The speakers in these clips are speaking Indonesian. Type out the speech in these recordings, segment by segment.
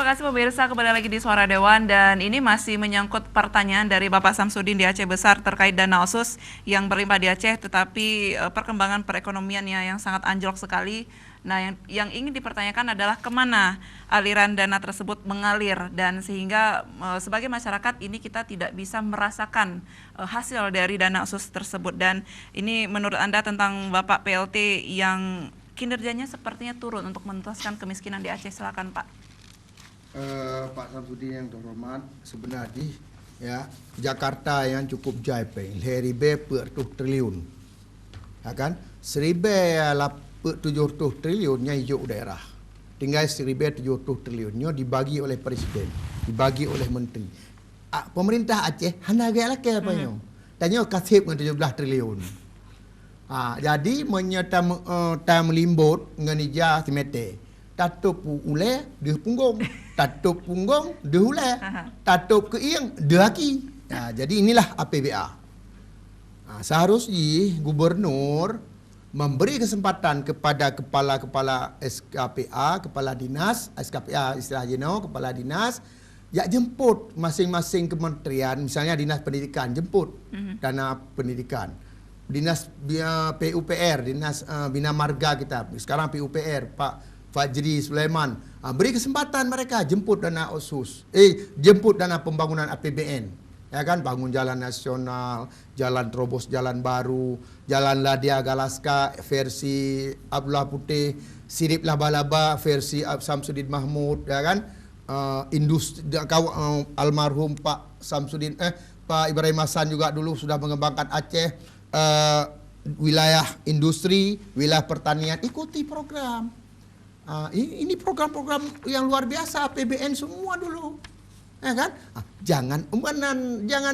kasih pemirsa, kembali lagi di Suara Dewan dan ini masih menyangkut pertanyaan dari Bapak Samsudin di Aceh Besar terkait dana otsus yang berlimpah di Aceh, tetapi perkembangan perekonomiannya yang sangat anjlok sekali. Nah, yang ingin dipertanyakan adalah kemana aliran dana tersebut mengalir dan sehingga sebagai masyarakat ini kita tidak bisa merasakan hasil dari dana otsus tersebut. Dan ini menurut Anda tentang Bapak PLT yang kinerjanya sepertinya turun untuk menuntaskan kemiskinan di Aceh. Silakan Pak. Pak Samsudin yang terhormat, sebenarnya ya Jakarta yang cukup jaipeng, leribe per triliun, ya kan? 1.700 triliunnya hijau daerah, tinggal 1.700 triliunnya dibagi oleh presiden, dibagi oleh menteri. Pemerintah Aceh hanya gak lagi apa nyo, tanya kasih dengan 17 triliun. Jadi menyerta melimbut dengan ija simete. Tatup ule dia punggung, tatup punggung dia ule, tatup ke iang dia aki. Jadi inilah APBA. Seharusnya gubernur memberi kesempatan kepada kepala-kepala SKPA, kepala dinas, SKPA istilahnya kepala dinas, ya jemput masing-masing kementerian, misalnya dinas pendidikan jemput dana pendidikan. Dinas PUPR, dinas Bina Marga kita, sekarang PUPR, Pak Fajri Sulaiman, beri kesempatan mereka jemput dana otsus, jemput dana pembangunan APBN, ya kan, bangun jalan nasional, jalan terobos jalan baru, jalan Ladia Galaska versi Abdullah Putih, Sirip Laba-Laba versi Samsudin Mahmud, ya kan, industri almarhum Pak Samsudin, Pak Ibrahim Hasan juga dulu sudah mengembangkan Aceh, wilayah industri, wilayah pertanian, ikuti program. Ini program-program yang luar biasa APBN semua dulu, ya kan? Jangan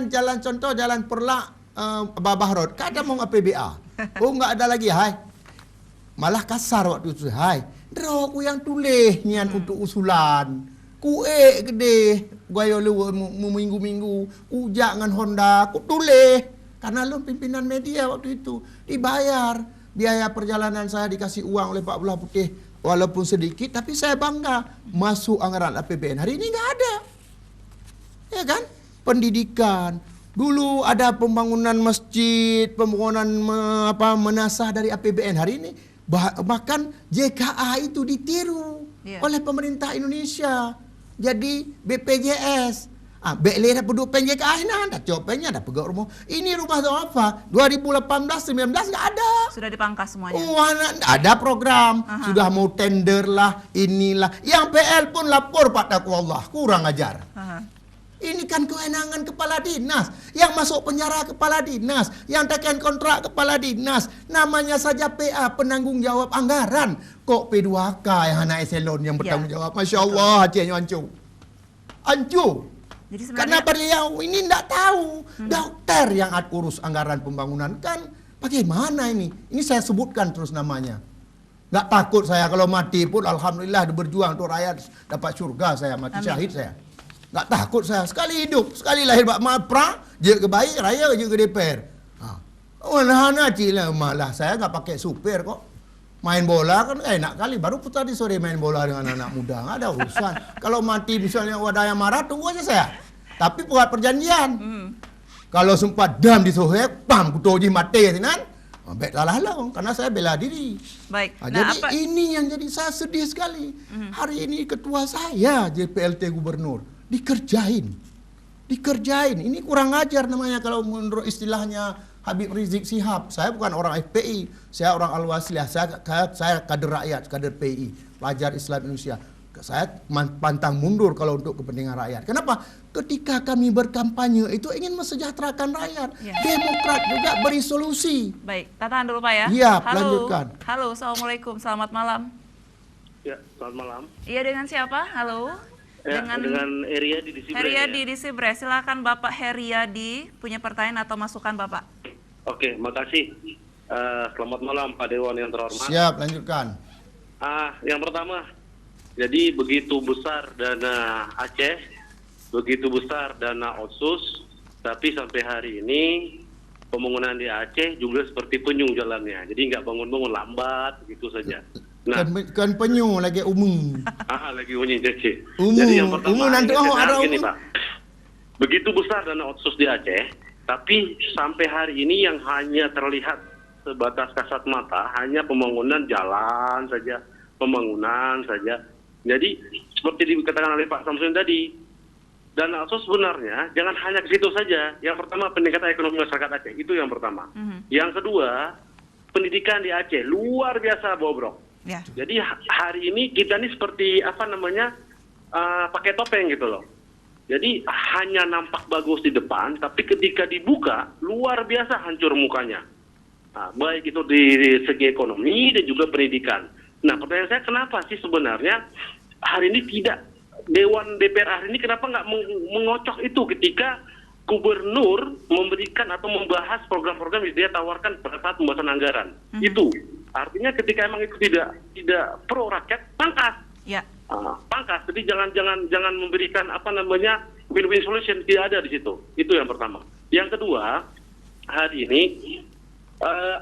jalan contoh jalan Perlak Babah Road, kada mau APBA, nggak ada lagi, hai, malah kasar waktu itu, hai, aku yang tulis nian untuk usulan, kue gede, gaya lu minggu-minggu, ujak dengan Honda, ku tulis, karena lu pimpinan media waktu itu dibayar, biaya perjalanan saya dikasih uang oleh Pak Abdullah Putih. Walaupun sedikit, tapi saya bangga masuk anggaran APBN. Hari ini nggak ada, ya kan? Pendidikan dulu ada pembangunan masjid, pembangunan menasah dari APBN. Hari ini bahkan JKA itu ditiru oleh pemerintah Indonesia. Jadi BPJS. Bekleh dah penduduk PNJKA dah copengnya dah pegawai rumah. Ini rumah tu apa? 2018-19 nggak ada. Sudah dipangkas semuanya. Ada program. Sudah mau tender lah, inilah. Yang PL pun lapor Pak Taqwallah, kurang ajar. Ini kan kewenangan kepala dinas. Yang masuk penjara kepala dinas, yang tekan kontrak kepala dinas. Namanya saja PA, penanggung jawab anggaran. Kok P2K yang anak eselon yang bertanggung jawab? Masya Allah, hatinya hancur. Hancur. Jadi karena beliau ini tidak tahu dokter yang urus anggaran pembangunan kan bagaimana ini? Ini saya sebutkan terus namanya. Nggak takut saya kalau mati pun alhamdulillah berjuang untuk rakyat dapat surga saya mati syahid saya. Nggak takut saya sekali hidup sekali lahir bak mapra je ke baik raya je ke DPR. Malah saya nggak pakai supir kok. Main bola kan enak kali, baru tadi sore main bola dengan anak muda, nggak ada urusan. Kalau mati misalnya wadah yang marah, tunggu aja saya. Tapi buat perjanjian. Kalau sempat dam di sohek, pam, kutoji mati, kan? Baiklah lah, karena saya bela diri. Baik. Jadi ini yang jadi saya sedih sekali. Hari ini ketua saya, JPLT gubernur, dikerjain. Ini kurang ajar namanya kalau menurut istilahnya Habib Rizik Sihab. Saya bukan orang FPI, saya orang Al-Wasliyah, saya kader rakyat, kader PI, pelajar Islam Indonesia. Saya pantang mundur kalau untuk kepentingan rakyat. Kenapa? Ketika kami berkampanye itu ingin mesejahterakan rakyat. Demokrat juga beri solusi. Baik, tahan dulu Pak ya. Iya, halo. lanjutkan. Halo, Assalamualaikum, selamat malam. Ya, selamat malam. Iya, dengan siapa? Halo. Dengan Heriadi di Sibre. Heriadi di Sibre, silakan Bapak Heriadi punya pertanyaan atau masukan Bapak. Oke, makasih. Selamat malam Pak Dewan yang terhormat. Siap, lanjutkan. Yang pertama, jadi begitu besar dana Aceh, begitu besar dana otsus, tapi sampai hari ini pembangunan di Aceh juga seperti penyu jalannya. Jadi nggak bangun-bangun, lambat, begitu saja. Nah, kan penyu lagi umum. lagi bunyi Aceh. Umum, Jadi yang pertama, umum nanti ada gini umum. Pak. Begitu besar dana otsus di Aceh, tapi sampai hari ini yang hanya terlihat sebatas kasat mata hanya pembangunan jalan saja, pembangunan saja. Jadi seperti dikatakan oleh Pak Samsudin tadi, dana otsus sebenarnya jangan hanya ke situ saja. Yang pertama peningkatan ekonomi masyarakat Aceh, itu yang pertama. Yang kedua, pendidikan di Aceh luar biasa bobrok. Ya. Jadi hari ini kita ini seperti pakai topeng gitu loh. Jadi hanya nampak bagus di depan, tapi ketika dibuka luar biasa hancur mukanya. Nah, baik itu di segi ekonomi dan juga pendidikan. Nah, pertanyaan saya kenapa sih sebenarnya hari ini tidak Dewan DPR hari ini kenapa nggak mengocok itu ketika gubernur memberikan atau membahas program-program yang dia tawarkan pada saat pembahasan anggaran. Itu artinya ketika emang itu tidak pro rakyat, pangkas. Ya. Pangkas. Jadi jangan memberikan win-win solution, tidak ada di situ. Itu yang pertama. Yang kedua, hari ini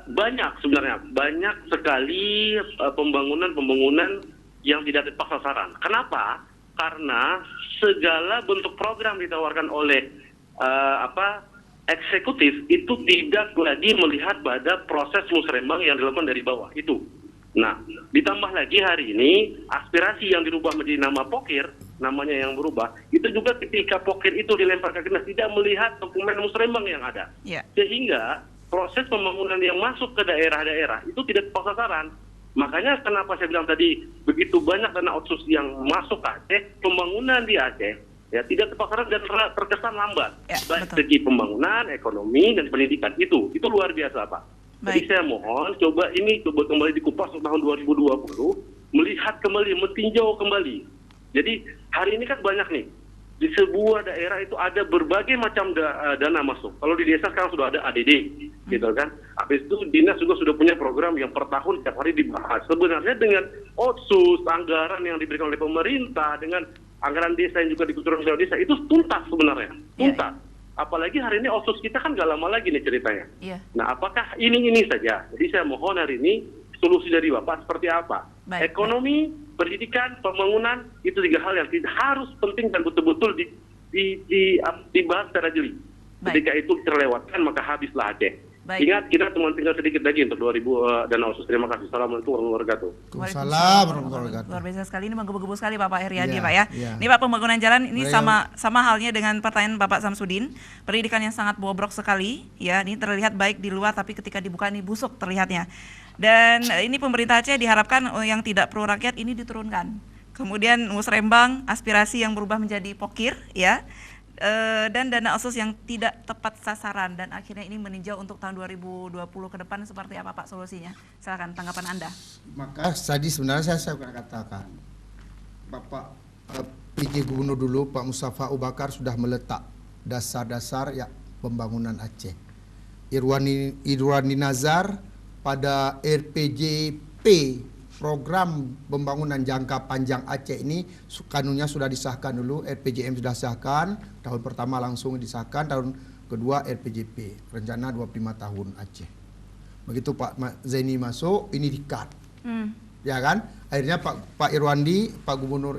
banyak sekali pembangunan yang tidak tepat sasaran. Kenapa? Karena segala bentuk program ditawarkan oleh eksekutif itu tidak lagi melihat pada proses musrembang yang dilakukan dari bawah itu. Nah, ditambah lagi hari ini aspirasi yang dirubah menjadi nama Pokir, namanya yang berubah, itu juga ketika Pokir itu dilempar ke Dinas tidak melihat dokumen musrembang yang ada. Ya. Sehingga proses pembangunan yang masuk ke daerah-daerah itu tidak tepat sasaran. Makanya kenapa saya bilang tadi begitu banyak dana otsus yang masuk ke Aceh, pembangunan di Aceh ya tidak tepat sasaran dan terkesan lambat. Ya, baik betul. segi pembangunan, ekonomi dan pendidikan itu luar biasa Pak. Jadi saya mohon coba kembali dikupas tahun 2020, melihat kembali, meninjau kembali. Jadi hari ini kan banyak nih di sebuah daerah itu ada berbagai macam dana masuk. Kalau di desa sekarang sudah ada ADD, gitu kan. Habis itu dinas juga sudah punya program yang per tahun setiap hari dibahas. Sebenarnya dengan otsus, anggaran yang diberikan oleh pemerintah, dengan anggaran desa yang juga dikucurkan oleh desa, itu tuntas sebenarnya, tuntas. Apalagi hari ini otsus kita kan gak lama lagi nih ceritanya. Iya. Nah, apakah ini saja? Jadi saya mohon hari ini solusi dari Bapak seperti apa? Baik. Ekonomi, pendidikan, pembangunan itu 3 hal yang harus penting dan betul-betul dibahas secara jeli. Baik. Ketika itu terlewatkan maka habislah Aceh. Baik. Ingat kita cuma tinggal sedikit lagi untuk 2000 dana otsus. Terima kasih. Assalamualaikum warahmatullahi wabarakatuh. Waalaikumsalam warahmatullahi wabarakatuh. Luar biasa sekali, ini menggebu-gebu sekali Bapak Heriadi Iya, Pak ya. iya. Ini Pak, pembangunan jalan ini Iya. sama halnya dengan pertanyaan Bapak Samsudin. Pendidikan yang sangat bobrok sekali ya, ini terlihat baik di luar tapi ketika dibuka ini busuk terlihatnya. Dan ini pemerintah Aceh diharapkan yang tidak pro rakyat ini diturunkan. Kemudian musrembang, aspirasi yang berubah menjadi pokir ya. Dan dana otsus yang tidak tepat sasaran, dan akhirnya ini meninjau untuk tahun 2020 ke depan seperti apa Pak solusinya? Silakan tanggapan Anda. Maka tadi sebenarnya saya akan katakan, Bapak PJ Gubernur dulu Pak Mustafa Abu Bakar sudah meletak dasar-dasar ya pembangunan Aceh. Irwandi Nazar pada RPJP, program pembangunan jangka panjang Aceh ini kanunnya sudah disahkan dulu, RPJM sudah disahkan, tahun pertama langsung disahkan, tahun kedua RPJP, rencana 25 tahun Aceh. Begitu Pak Zaini masuk, ini di-cut. Ya kan? Akhirnya Pak Irwandi, Pak Gubernur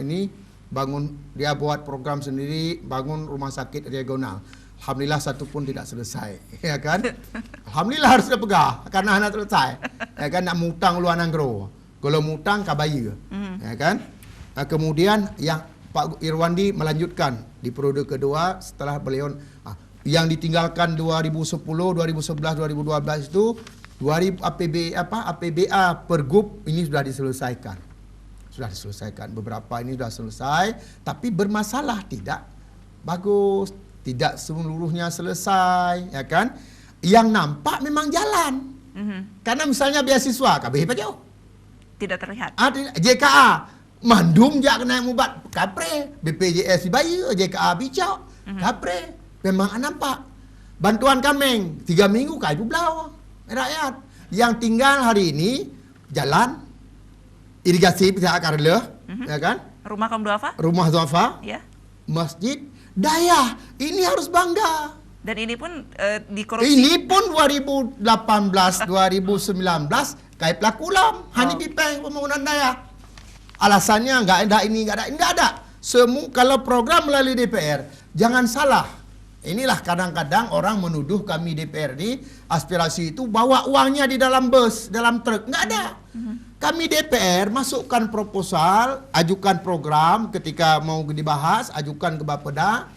ini bangun, dia buat program sendiri, bangun rumah sakit regional. Alhamdulillah satu pun tidak selesai, ya kan? Alhamdulillah harus pegah karena anak selesai, ya kan? Nak mutang luar nanggro, kalau mutang kabaya, ya kan? Nah, kemudian yang Pak Irwandi melanjutkan di periode kedua setelah beliau yang ditinggalkan 2010, 2011, 2012 itu 2000 APBA Pergub ini sudah diselesaikan. Sudah diselesaikan. Beberapa ini sudah selesai, tapi bermasalah tidak bagus, tidak seluruhnya selesai, ya kan? Yang nampak memang jalan. Karena misalnya beasiswa KBH Pajau Tidak terlihat. JKA mandum jak kena mubat kapre, BPJS bayu, JKA bicau, kapre. Memang nampak. Bantuan kameng 3 minggu kai belau rakyat. Yang tinggal hari ini jalan, irigasi pihak Karle, ya kan? Rumah kaum duafa? Rumah Zafa, Ya. masjid, daya. Ini harus bangga. Dan ini pun dikorupsi. Ini pun 2018, 2019 Kai pelaku lam, hani dipeng pembangunan daya. Alasannya enggak ada ini, enggak ada. Semua kalau program melalui DPR, jangan salah. Inilah kadang-kadang orang menuduh kami DPR ini aspirasi itu bawa uangnya di dalam bus, dalam truk. Enggak ada. Kami DPR masukkan proposal, ajukan program ketika mau dibahas, ajukan ke Bapeda.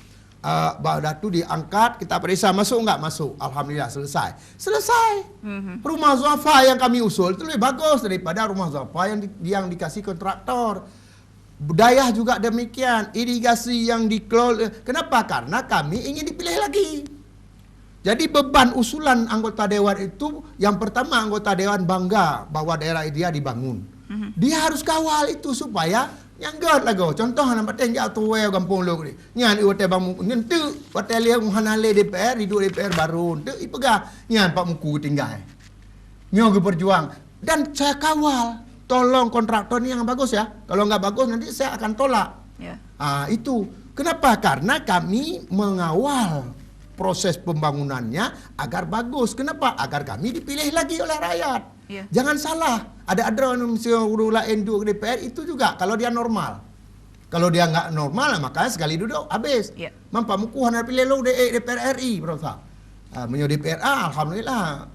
Bapeda itu diangkat, kita periksa masuk enggak masuk. Alhamdulillah selesai. Rumah Zafa yang kami usul itu lebih bagus daripada rumah Zafa yang dikasih kontraktor. Budaya juga demikian, irigasi yang dikelola. Kenapa? Karena kami ingin dipilih lagi. Jadi beban usulan anggota dewan itu, yang pertama anggota dewan bangga bahwa daerah dia dibangun. Dia harus kawal itu supaya nyanggat lagu. Contoh nampak tengok tuwe kampung lu ni. Nyan iwate bang nyentu hotel yang hanale DPR hidup DPR baru. Tu ipega nyan Pak Muku tinggal. Nyo berjuang dan saya kawal. Tolong kontraktor ni yang bagus ya. Kalau enggak bagus nanti saya akan tolak. Ya. Itu. Kenapa? Karena kami mengawal proses pembangunannya agar bagus. Kenapa? Agar kami dipilih lagi oleh rakyat. Ya. Jangan salah. Ada manusia lain duduk DPR itu juga kalau dia normal. Kalau dia enggak normal, makanya sekali duduk habis. Ya. Mampa muku hana pilih lo DPR RI, bro. Menyo DPR alhamdulillah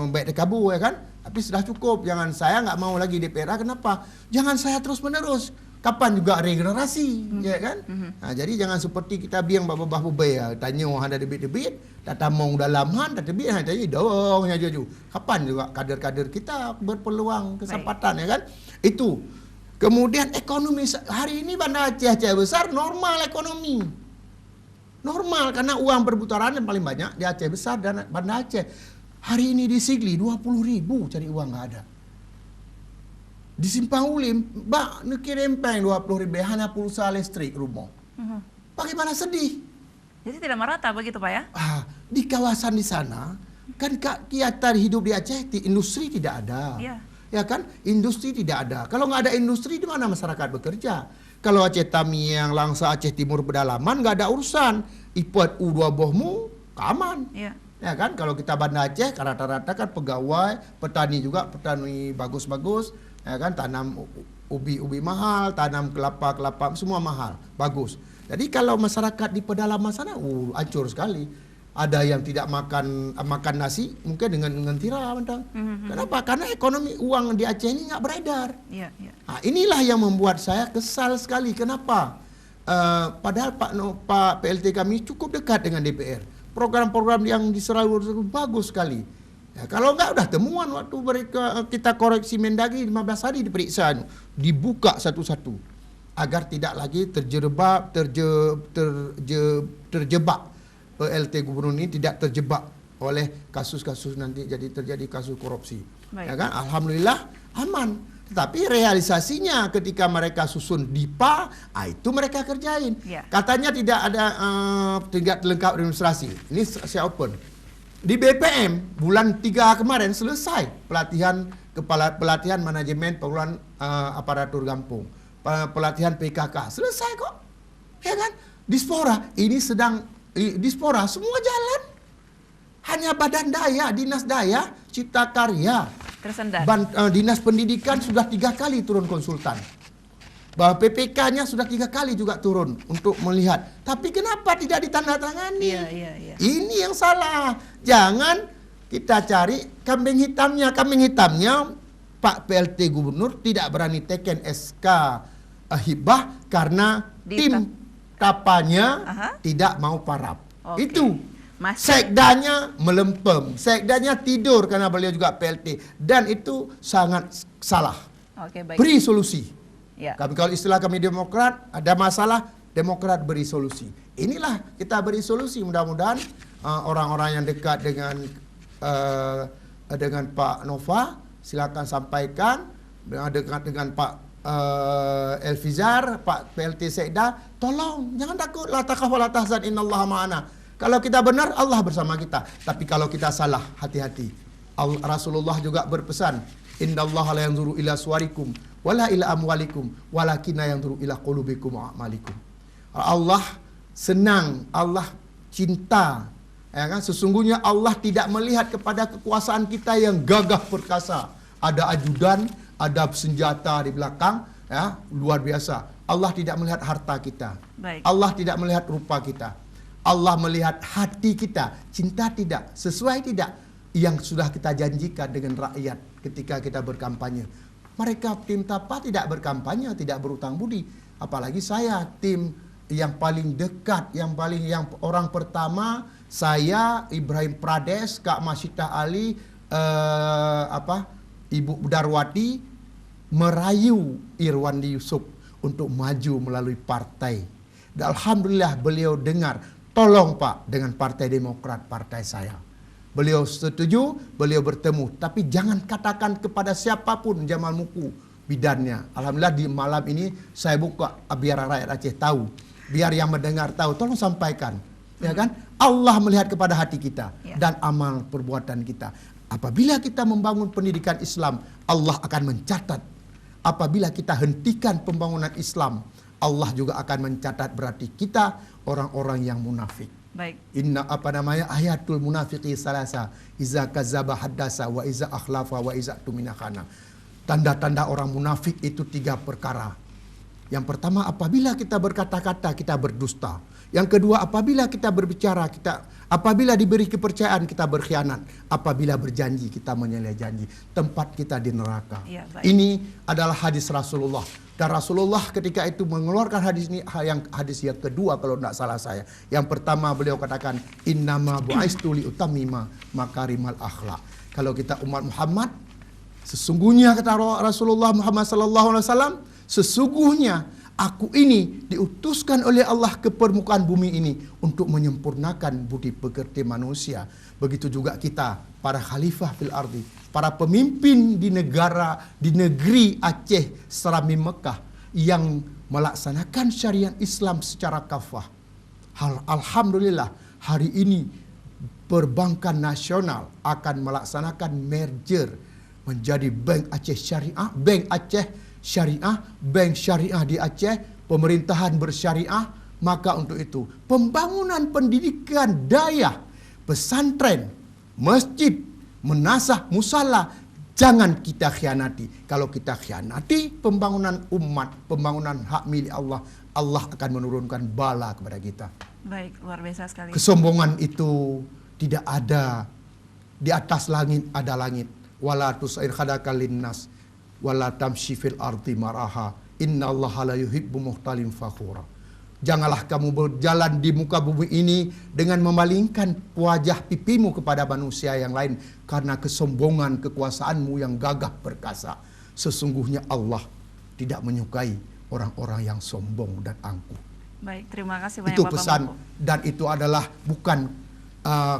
baik dekabu ya kan. Tapi sudah cukup. Jangan saya enggak mau lagi DPR. Kenapa? Jangan saya terus menerus. Kapan juga regenerasi, ya kan? Jadi jangan seperti kita biang babah bubay ya. Tanya ada debit-debit, datang mau dalam han, ada debit, tanya dong ya jaju. Kapan juga kader-kader kita berpeluang kesempatan ya kan? Itu. Kemudian ekonomi hari ini Banda Aceh besar normal ekonomi. Normal karena uang perputaran yang paling banyak di Aceh besar dan Banda Aceh. Hari ini di Sigli 20.000 cari uang enggak ada. Di Simpang Ulim, bak kirim peng 20.000 hanya pulsa listrik rumah. Bagaimana sedih? Jadi tidak merata begitu Pak ya? Di kawasan di sana kan kegiatan hidup di Aceh, industri tidak ada. Iya. Ya kan? Industri tidak ada. Kalau nggak ada industri, di mana masyarakat bekerja? Kalau Aceh Tamiang, Langsa, Aceh Timur pedalaman nggak ada urusan. Ipot U2 bohmu, aman. Iya. Ya kan? Kalau kita Banda Aceh, rata-rata kan pegawai, petani juga, petani bagus-bagus. Ya kan, tanam ubi mahal, tanam kelapa semua mahal, bagus. Jadi kalau masyarakat di pedalaman sana, hancur sekali. Ada yang tidak makan nasi, mungkin dengan tiram. Kenapa? Karena ekonomi uang di Aceh ini nggak beredar. Iya, iya. Inilah yang membuat saya kesal sekali. Kenapa? Padahal Pak PLT kami cukup dekat dengan DPR. Program-program yang diserah bagus sekali. Ya, kalau enggak udah temuan waktu mereka kita koreksi Mendagri 15 hari diperiksa, dibuka satu-satu agar tidak lagi terjebak PLT gubernur ini tidak terjebak oleh kasus-kasus nanti terjadi kasus korupsi. Ya kan? Alhamdulillah aman. Tetapi realisasinya ketika mereka susun DIPA, itu mereka kerjain. Ya. Katanya tidak ada tingkat lengkap administrasi. Ini saya open. Di BPM bulan 3 kemarin selesai pelatihan manajemen pengelolaan aparatur kampung, pelatihan PKK selesai kok, ya kan? Dispora ini sedang dispora semua jalan, hanya Badan Daya, Dinas Daya, Cipta Karya, tersendat. Dinas Pendidikan sudah 3 kali turun konsultan. Bahwa PPK-nya sudah 3 kali juga turun untuk melihat. Tapi kenapa tidak ditandatangani? Iya. Ini yang salah. Jangan kita cari kambing hitamnya. Kambing hitamnya Pak PLT Gubernur tidak berani teken SK hibah karena tim tapanya tidak mau parap. Itu. Sekdanya melempem. Sekdanya tidur karena beliau juga PLT. Dan itu sangat salah. Baik. Beri solusi. Ya. Kalau istilah kami Demokrat, ada masalah, Demokrat beri solusi. Inilah kita beri solusi. Mudah-mudahan orang-orang yang dekat dengan Pak Nova, silakan sampaikan. Dekat dengan Pak Elfizar, Pak PLT Sekda, tolong jangan takut. La takhaf wa la tahzan, innallaha ma'ana. Kalau kita benar, Allah bersama kita. Tapi kalau kita salah, hati-hati. Rasulullah juga berpesan, innallaha la yanzuru ila suwarikum wala ila amwalikum walakinna yanzuru ila qulubikum wa a'malikum. Allah senang, Allah cinta, ya kan? Sesungguhnya Allah tidak melihat kepada kekuasaan kita yang gagah perkasa, ada ajudan, ada senjata di belakang, ya, luar biasa. Allah tidak melihat harta kita. Baik. Allah tidak melihat rupa kita. Allah melihat hati kita, cinta tidak, sesuai tidak yang sudah kita janjikan dengan rakyat ketika kita berkampanye. Mereka tim Tapa tidak berkampanye, tidak berutang budi. Apalagi saya, tim yang paling dekat, yang orang pertama, saya, Ibrahim Prades, Kak Masita Ali, Ibu Darwati merayu Irwandi Yusuf untuk maju melalui partai. Dan alhamdulillah beliau dengar, tolong Pak dengan Partai Demokrat, partai saya. Beliau setuju, beliau bertemu. Tapi jangan katakan kepada siapapun Jamal Muku bidannya. Alhamdulillah di malam ini saya buka biar rakyat Aceh tahu. Biar yang mendengar tahu, tolong sampaikan. Ya kan? Allah melihat kepada hati kita dan amal perbuatan kita. Apabila kita membangun pendidikan Islam, Allah akan mencatat. Apabila kita hentikan pembangunan Islam, Allah juga akan mencatat berarti kita orang-orang yang munafik. Baik. Inna ayatul munafiqi salasa iza kadzaba haddasa wa iza akhlafa wa iza tumina khana. Tanda-tanda orang munafik itu 3 perkara. Yang pertama, apabila kita berkata-kata kita berdusta. Yang kedua, apabila kita berbicara apabila diberi kepercayaan kita berkhianat. Apabila berjanji kita menyalahi janji. Tempat kita di neraka. Ya, ini adalah hadis Rasulullah. Dan Rasulullah ketika itu mengeluarkan hadis ini, hadis yang kedua kalau tidak salah saya. Yang pertama beliau katakan, innama bu'aistu li utammima makarimal akhlak. Kalau kita umat Muhammad, sesungguhnya kata Rasulullah Muhammad SAW, sesungguhnya aku ini diutuskan oleh Allah ke permukaan bumi ini untuk menyempurnakan budi pekerti manusia. Begitu juga kita, para khalifah fil ardi, para pemimpin di negeri Aceh Serami Mekah yang melaksanakan syariat Islam secara kafah. Alhamdulillah hari ini perbankan nasional akan melaksanakan merger menjadi Bank Aceh Syariah, Bank Aceh Syariah, Bank Syariah di Aceh, pemerintahan bersyariah. Maka untuk itu pembangunan pendidikan daya, pesantren, masjid, menasah, musala, jangan kita khianati. Kalau kita khianati pembangunan umat, pembangunan hak milik Allah, Allah akan menurunkan bala kepada kita. Baik, luar biasa sekali. Kesombongan itu tidak ada. Di atas langit ada langit. Wala tusair khadaka linnas wala tamshi fil ardi maraha innallaha la yuhibbu muhtalin fakhura. Janganlah kamu berjalan di muka bumi ini dengan memalingkan wajah pipimu kepada manusia yang lain karena kesombongan kekuasaanmu yang gagah perkasa. Sesungguhnya Allah tidak menyukai orang-orang yang sombong dan angkuh. Baik, terima kasih banyak itu Bapak pesan Muku. Dan itu adalah bukan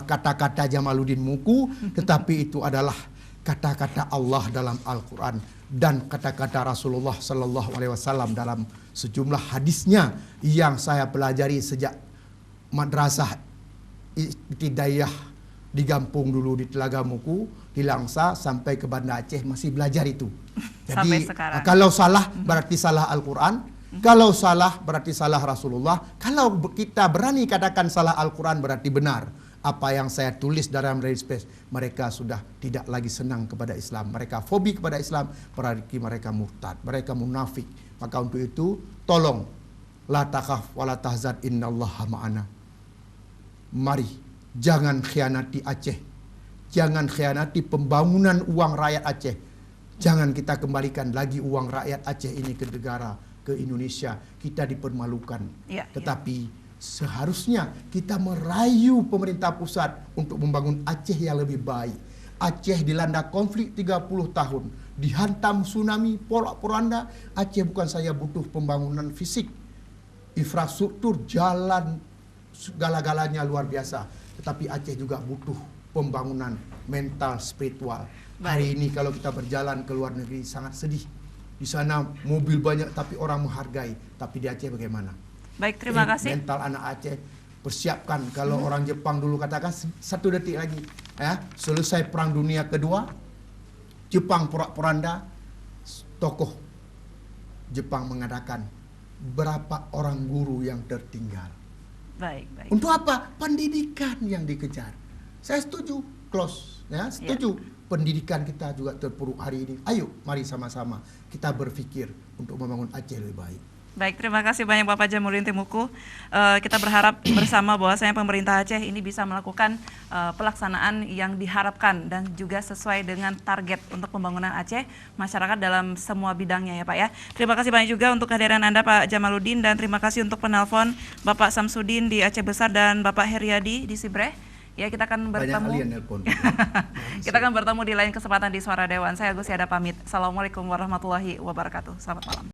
kata-kata Jamaluddin Muku, tetapi itu adalah kata-kata Allah dalam Al-Quran dan kata-kata Rasulullah Sallallahu Alaihi Wasallam dalam sejumlah hadisnya yang saya pelajari sejak madrasah ibtidaiyah di Gampung dulu di Telaga Muku, di Langsa sampai ke Banda Aceh masih belajar itu. Jadi kalau salah berarti salah Al-Quran, kalau salah berarti salah Rasulullah, kalau kita berani katakan salah Al-Quran berarti benar. Apa yang saya tulis dalam Read Space, mereka sudah tidak lagi senang kepada Islam. Mereka fobi kepada Islam, berarti mereka murtad, mereka munafik. Maka untuk itu, tolong, la takhaf wa la tahzan innallaha ma'ana. Mari, jangan khianati Aceh. Jangan khianati pembangunan uang rakyat Aceh. Jangan kita kembalikan lagi uang rakyat Aceh ini ke negara, ke Indonesia. Kita dipermalukan. Tetapi seharusnya kita merayu pemerintah pusat untuk membangun Aceh yang lebih baik. Aceh dilanda konflik 30 tahun, dihantam tsunami, porak-poranda. Aceh bukan saja butuh pembangunan fisik, infrastruktur, jalan, segala-galanya luar biasa. Tetapi Aceh juga butuh pembangunan mental, spiritual. Hari ini kalau kita berjalan ke luar negeri sangat sedih. Di sana mobil banyak tapi orang menghargai. Tapi di Aceh bagaimana? Baik, terima kasih. Mental anak Aceh persiapkan. Kalau orang Jepang dulu katakan 1 detik lagi, ya, selesai Perang Dunia Kedua, Jepang porak-poranda, tokoh Jepang mengatakan berapa orang guru yang tertinggal. Baik. Untuk apa? Pendidikan yang dikejar. Saya setuju. close, ya, setuju. Pendidikan kita juga terpuruk hari ini. Ayo, mari sama-sama kita berpikir untuk membangun Aceh lebih baik. Baik, terima kasih banyak Bapak Jamaluddin Timuku. Kita berharap bersama bahwasanya pemerintah Aceh ini bisa melakukan pelaksanaan yang diharapkan dan juga sesuai dengan target untuk pembangunan Aceh masyarakat dalam semua bidangnya ya Pak ya. Terima kasih banyak juga untuk kehadiran Anda Pak Jamaluddin, dan terima kasih untuk penelpon Bapak Samsudin di Aceh Besar dan Bapak Heriadi di Sibreh. Ya, kita akan bertemu. Banyak alien nelpon. Kita akan bertemu di lain kesempatan di Suara Dewan. Saya Agus Yada pamit. Assalamualaikum warahmatullahi wabarakatuh. Selamat malam.